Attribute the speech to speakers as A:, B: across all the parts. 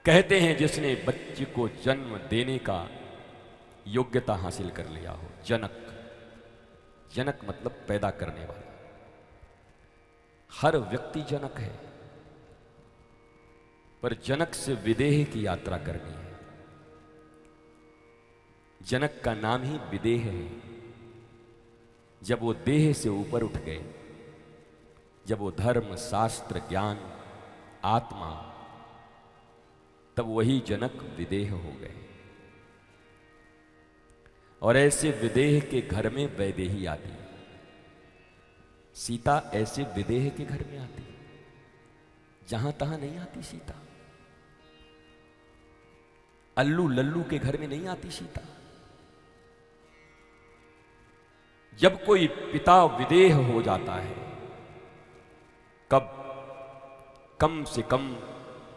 A: कहते हैं जिसने बच्चे को जन्म देने का योग्यता हासिल कर लिया हो, जनक। जनक मतलब पैदा करने वाला। हर व्यक्ति जनक है, पर जनक से विदेह की यात्रा करनी है। जनक का नाम ही विदेह है। जब वो देह से ऊपर उठ गए, जब वो धर्म, शास्त्र, ज्ञान, आत्मा, तब वही जनक विदेह हो गए। और ऐसे विदेह के घर में वैदेही आती। सीता ऐसे विदेह के घर में आती, जहां तहां नहीं आती सीता। अल्लू लल्लू के घर में नहीं आती सीता। जब कोई पिता विदेह हो जाता है, कब कम से कम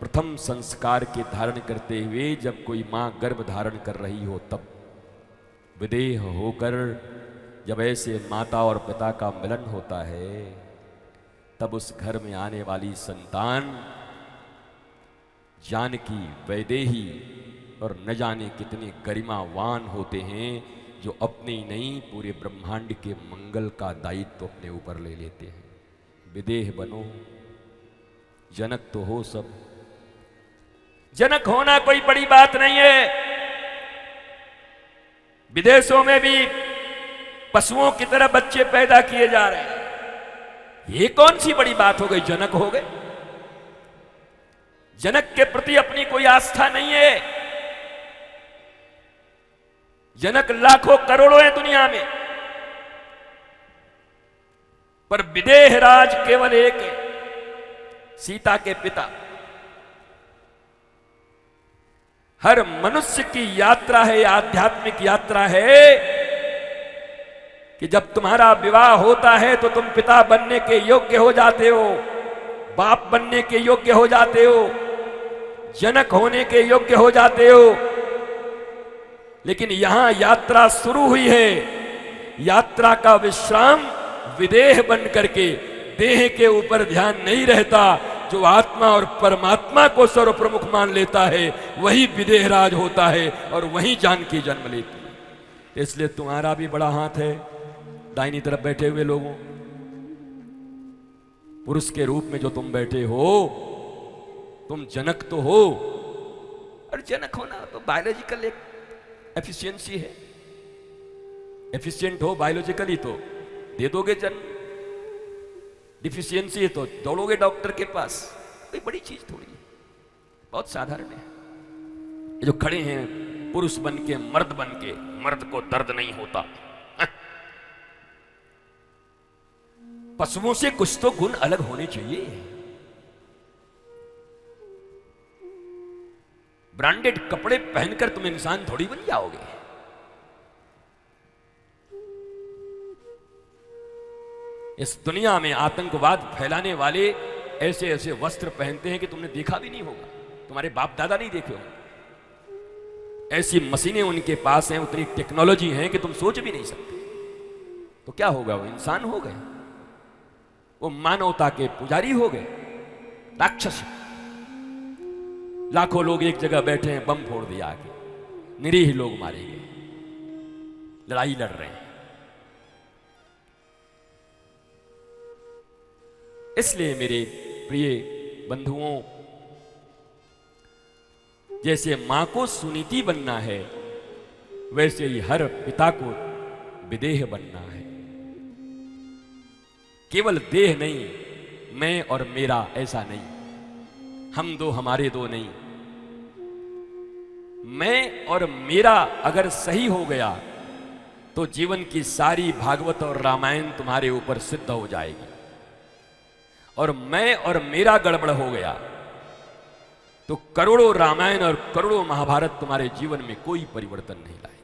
A: प्रथम संस्कार के धारण करते हुए जब कोई मां गर्भ धारण कर रही हो, तब विदेह होकर जब ऐसे माता और पिता का मिलन होता है, तब उस घर में आने वाली संतान जानकी, वैदेही और न जाने कितने गरिमावान होते हैं, जो अपने ही नहीं पूरे ब्रह्मांड के मंगल का दायित्व अपने ऊपर ले लेते हैं। विदेह बनो, जनक तो हो सब। जनक होना कोई बड़ी बात नहीं है। विदेशों में भी पशुओं की तरह बच्चे पैदा किए जा रहे हैं। ये कौन सी बड़ी बात हो गई, जनक हो गए। जनक के प्रति अपनी कोई आस्था नहीं है। जनक लाखों करोड़ों हैं दुनिया में, पर विदेह राज केवल एक है, सीता के पिता। हर मनुष्य की यात्रा है, आध्यात्मिक यात्रा है, कि जब तुम्हारा विवाह होता है तो तुम पिता बनने के योग्य हो जाते हो, बाप बनने के योग्य हो जाते हो, जनक होने के योग्य हो जाते हो। लेकिन यहां यात्रा शुरू हुई है। यात्रा का विश्राम विदेह बन करके, देह के ऊपर ध्यान नहीं रहता। जो आत्मा और परमात्मा को सर्वप्रमुख मान लेता है, वही विदेह राज होता है और वही जानकी जन्म लेती है। इसलिए तुम्हारा भी बड़ा हाथ है, दाहिनी तरफ बैठे हुए लोगों। पुरुष के रूप में जो तुम बैठे हो, तुम जनक तो हो। और जनक होना तो बायोलॉजिकल एक एफिशिएंसी है। एफिशिएंट हो बायोलॉजिकली तो दे दोगे जन्म। डिफिशियंसी है तो दौड़ोगे डॉक्टर के पास। कोई बड़ी चीज थोड़ी है, बहुत साधारण है। जो खड़े हैं पुरुष बन के, मर्द बन के, मर्द को दर्द नहीं होता। पशुओं से कुछ तो गुण अलग होने चाहिए। ब्रांडेड कपड़े पहनकर तुम इंसान थोड़ी बन जाओगे। इस दुनिया में आतंकवाद फैलाने वाले ऐसे ऐसे वस्त्र पहनते हैं कि तुमने देखा भी नहीं होगा, तुम्हारे बाप दादा नहीं देखे होंगे। ऐसी मशीनें उनके पास हैं, उतनी टेक्नोलॉजी है कि तुम सोच भी नहीं सकते। तो क्या होगा, वो इंसान हो गए, वो मानवता के पुजारी हो गए, राक्षस। लाखों लोग एक जगह बैठे हैं, बम फोड़ दिया आके, निरीह लोग मारे गए, लड़ाई लड़ रहे हैं। इसलिए मेरे प्रिय बंधुओं, जैसे मां को सुनीति बनना है, वैसे ही हर पिता को विदेह बनना है। केवल देह नहीं, मैं और मेरा ऐसा नहीं, हम दो हमारे दो नहीं। मैं और मेरा अगर सही हो गया तो जीवन की सारी भागवत और रामायण तुम्हारे ऊपर सिद्ध हो जाएगी। और मैं और मेरा गड़बड़ हो गया तो करोड़ों रामायण और करोड़ों महाभारत तुम्हारे जीवन में कोई परिवर्तन नहीं लाए।